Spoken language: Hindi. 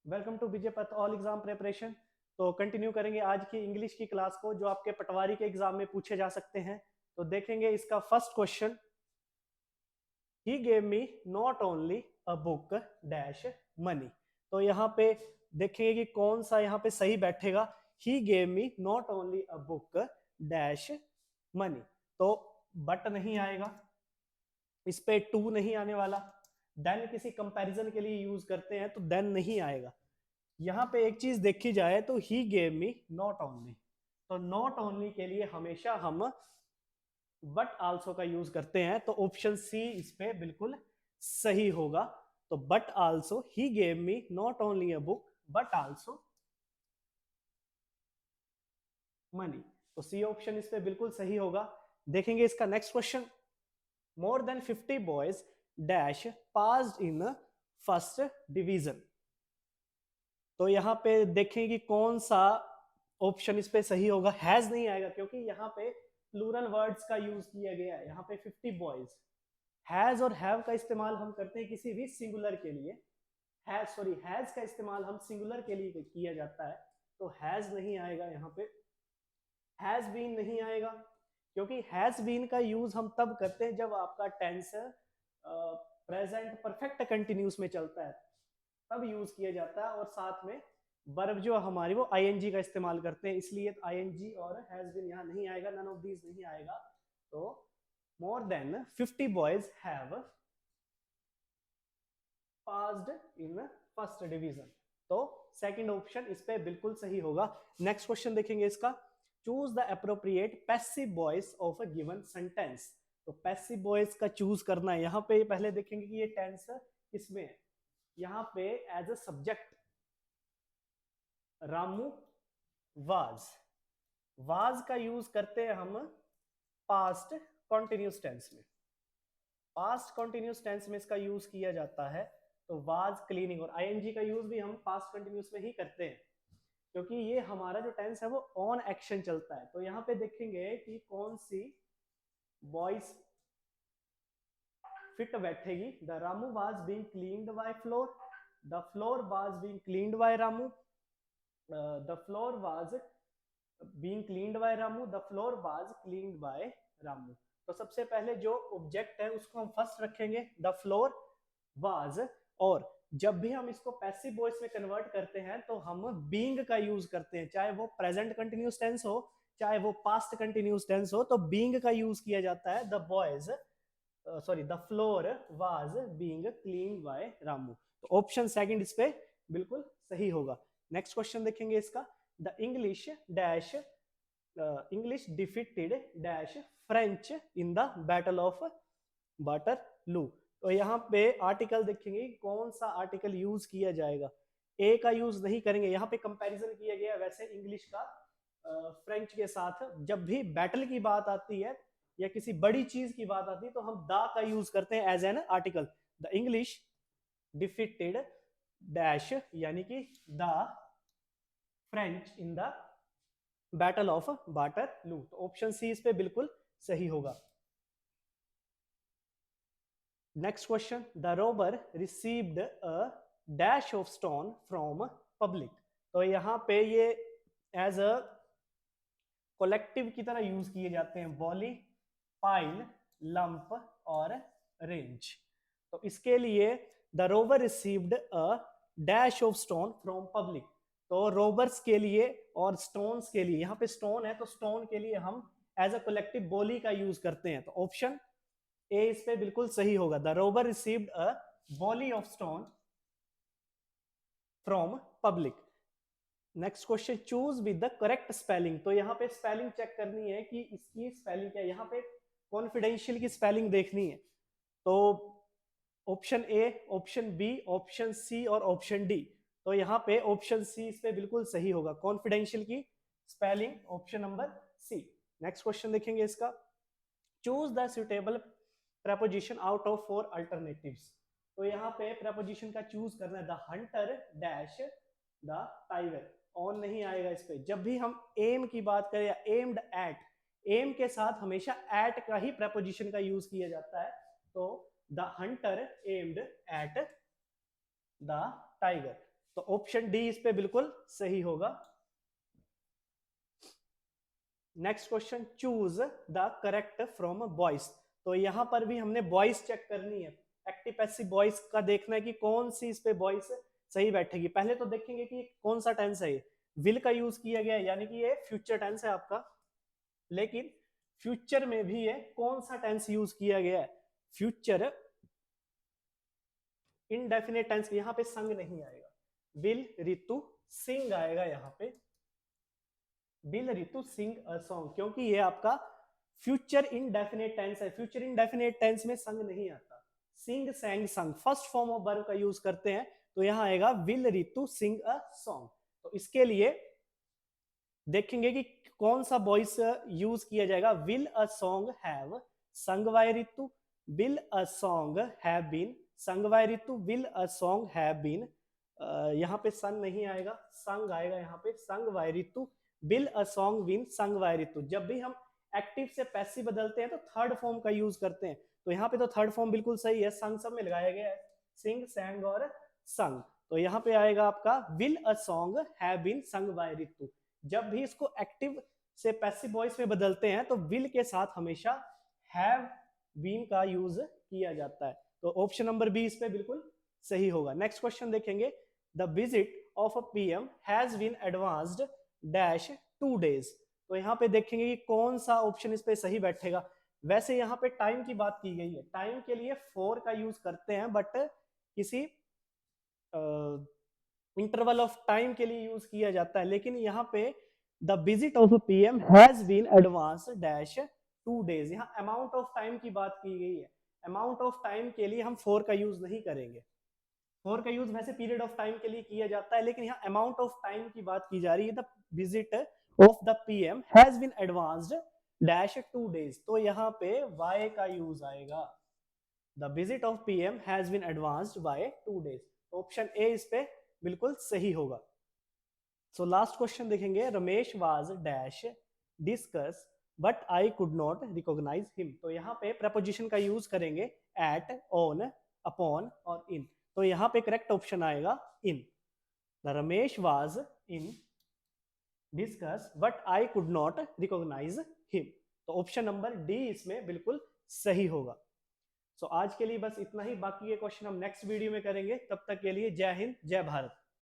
वेलकम टू विजय पथ ऑल एग्जाम प्रिपरेशन। तो कंटिन्यू करेंगे आज की इंग्लिश की क्लास को जो आपके पटवारी के एग्जाम में पूछे जा सकते हैं। तो देखेंगे इसका first question. He gave me not only a book dash money. तो यहाँ पे देखेंगे कि कौन सा यहाँ पे सही बैठेगा। He gave me not only a book dash money. तो बट नहीं आएगा, इस पे टू नहीं आने वाला। देन किसी कंपैरिजन के लिए यूज करते हैं तो देन नहीं आएगा। यहाँ पे एक चीज देखी जाए तो he gave me not only, तो नॉट ओनली के लिए हमेशा हम बट आल्सो का यूज करते हैं। तो ऑप्शन सी इस पे बिल्कुल सही होगा। तो but also he gave me not only a book but also money. तो सी ऑप्शन इस पे बिल्कुल सही होगा। देखेंगे इसका next question. More than 50 boys dash passed in first division. तो यहाँ पे देखें कि कौन सा ऑप्शन इस पे सही होगा। हैज नहीं आएगा क्योंकि यहाँ पे प्लूरल वर्ड्स का यूज किया गया है। यहाँ पे 50 बॉयज, हैज और हैव का इस्तेमाल हम करते हैं किसी भी सिंगुलर के लिए। हैज का इस्तेमाल हम सिंगुलर के लिए किया जाता है। तो हैज नहीं आएगा यहाँ पे। हैज बीन नहीं आएगा क्योंकि हैज बीन का यूज हम तब करते हैं जब आपका टेंस प्रेजेंट परफेक्ट कंटिन्यूस में चलता है, तब यूज किया जाता है। और साथ में वर्ब जो हमारी वो आईएनजी का इस्तेमाल करते हैं, इसलिए आईएनजी और हैज बीन यहाँ नहीं आएगा, नन ऑफ दीज नहीं आएगा। तो more than 50 boys have passed in first division. तो सेकंड ऑप्शन इस पे बिल्कुल सही होगा। नेक्स्ट क्वेश्चन देखेंगे इसका। Choose the appropriate passive voice of a given sentence. तो पैसिव वॉइस का चूज करना है। यहाँ पे पहले देखेंगे कि ये टेंस किसमें है। यहाँ पे as a subject Ramu was, was का यूज करते हैं हम पास्ट कॉन्टिन्यूस टेंस में। पास्ट कॉन्टिन्यूस टेंस में इसका यूज किया जाता है। तो वाज क्लीनिंग और आईएनजी का यूज भी हम पास्ट कंटिन्यूस में ही करते हैं क्योंकि ये हमारा जो टेंस है वो ऑन एक्शन चलता है। तो यहाँ पे देखेंगे कि कौन सी वॉइस फिट बैठेगी। The Ramu was being cleaned by floor, the floor was being cleaned by Ramu, the floor was being cleaned by Ramu, the floor was cleaned by Ramu. तो सबसे पहले जो ऑब्जेक्ट है उसको हम फर्स्ट रखेंगे द फ्लोर वाज। और जब भी हम इसको पैसिव वॉइस में कन्वर्ट करते हैं तो हम बीइंग का यूज करते हैं, चाहे वो प्रेजेंट कंटिन्यूस टेंस हो चाहे वो पास्ट कंटिन्यूस टेंस हो। तो बीइंग का यूज किया जाता है। The boys sorry the floor was being clean bye Ramu. तो ऑप्शन सेकंड इस पे बिल्कुल सही होगा। नेक्स्ट क्वेश्चन देखेंगे इसका। The English dash English defeated dash French in the battle of Waterloo. तो यहाँ पे आर्टिकल देखेंगे कौन सा आर्टिकल यूज किया जाएगा। ए का यूज नहीं करेंगे, यहाँ पे कंपैरिजन किया गया वैसे इंग्लिश का फ्रेंच के साथ। जब भी बैटल की बात आती है या किसी बड़ी चीज की बात आती है तो हम द का यूज करते हैं as an article. The English defeated dash यानी कि the French in the battle of Waterloo. तो ऑप्शन सी इस पे बिल्कुल सही होगा। Next question. The robber received a dash of stone from public. तो यहाँ पे ये एज अ कोलेक्टिव की तरह यूज किए जाते हैं। वॉली, पाइल, लंप और रेंज। तो इसके लिए the rover received a dash of stone from public. तो रोबर्स के लिए और स्टोन्स के लिए, यहाँ पे स्टोन है तो स्टोन के लिए हम एज अ कलेक्टिव बोली का यूज करते हैं। तो ऑप्शन ए इस पे बिल्कुल सही होगा। The robber received a volley of stone from public. Next question. Choose with the correct spelling. तो यहाँ पे स्पेलिंग चेक करनी है कि इसकी स्पेलिंग क्या है। यहाँ पे कॉन्फिडेंशियल की स्पेलिंग देखनी है। तो option A, option B, option C और ऑप्शन डी। तो यहाँ पे ऑप्शन सी इस पे बिल्कुल सही होगा। कॉन्फिडेंशियल की spelling option number C. Next question देखेंगे इसका। Choose the suitable preposition out of 4 alternatives. तो यहाँ पे प्रपोजिशन का चूज करना है। The hunter dash the tiger. On नहीं आएगा इस पे। जब भी हम एम की बात करें या एम्ड एट, एम के साथ हमेशा एट का ही प्रपोजिशन का यूज किया जाता है। तो the Hunter aimed at the tiger. तो ऑप्शन डी इस पे बिल्कुल सही होगा। Next question, choose the correct from voice. तो यहां पर भी हमने वॉइस चेक करनी है, एक्टिव पैसिव वॉइस का देखना है कि कौन सी इस पे वॉइस सही बैठेगी। पहले तो देखेंगे कि कौन सा टेंस है, विल का यूज किया गया है, यानी कि ये फ्यूचर टेंस है आपका। लेकिन फ्यूचर में भी ये कौन सा टेंस यूज किया गया है, फ्यूचर इनडेफिनेट टेंस। यहां पे संग नहीं आएगा, विल ऋतु सिंग आएगा यहाँ पे, will Ritu Singh a song, क्योंकि ये आपका फ्यूचर इनडेफिनेट टेंस है। फ्यूचर इनडेफिनेट टेंस में संग नहीं आता, सिंग सैंग संग फर्स्ट फॉर्म ऑफ वर्ब का यूज करते हैं। तो यहां आएगा will Ritu Singh a song. तो इसके लिए देखेंगे कि कौन सा वॉइस यूज किया जाएगा। Will a song have sung by Ritu, will a song have been sung by Ritu, will a song have been, यहाँ पे सन नहीं आएगा, संग आएगा यहाँ पे, sung by Ritu, will a song been sung by Ritu. जब भी हम एक्टिव से पैसिव बदलते हैं तो थर्ड फॉर्म का यूज करते हैं। तो यहाँ पे तो थर्ड फॉर्म बिल्कुल सही है, संग सब में लगाया गया है, सिंग सैंग और संग। तो यहाँ पे आएगा आपका will a song have been sung by Ritu. जब भी इसको एक्टिव से पैसिव वॉइस में बदलते हैं तो विल के साथ हमेशा हैव बीन का यूज किया जाता है। तो ऑप्शन नंबर बी इस पे बिल्कुल सही होगा। नेक्स्ट क्वेश्चन देखेंगे, the visit of a PM has been advanced dash 2 days। तो यहाँ पे देखेंगे कि कौन सा ऑप्शन इस पे सही बैठेगा। वैसे यहाँ पे टाइम की बात की गई है, टाइम के लिए फॉर का यूज करते हैं, बट किसी इंटरवल ऑफ टाइम के लिए यूज किया जाता है। लेकिन यहाँ पे the visit of PM has been advance dash 2 days, यहाँ अमाउंट ऑफ टाइम की बात की गई है। अमाउंट ऑफ टाइम के लिए हम फॉर का यूज नहीं करेंगे, फॉर का यूज वैसे पीरियड ऑफ टाइम के लिए किया जाता है, लेकिन यहाँ अमाउंट ऑफ टाइम की बात की जा रही है। The visit of the PM has been advanced dash 2 days। तो यहाँ पे वाई का यूज आएगा, the visit of PM has been advanced by 2 days। Option A इस पे बिल्कुल सही होगा। सो लास्ट क्वेश्चन देखेंगे, Ramesh was dash discuss but I could not recognise him. तो यहाँ पे प्रपोजिशन का यूज करेंगे एट, ऑन, अपॉन और इन। तो यहाँ पे करेक्ट ऑप्शन आएगा in. The Ramesh was in discuss but I could not recognise him. तो ऑप्शन नंबर डी इसमें बिल्कुल सही होगा। सो आज के लिए बस इतना ही, बाकी के क्वेश्चन हम नेक्स्ट वीडियो में करेंगे। तब तक के लिए जय हिंद जय भारत।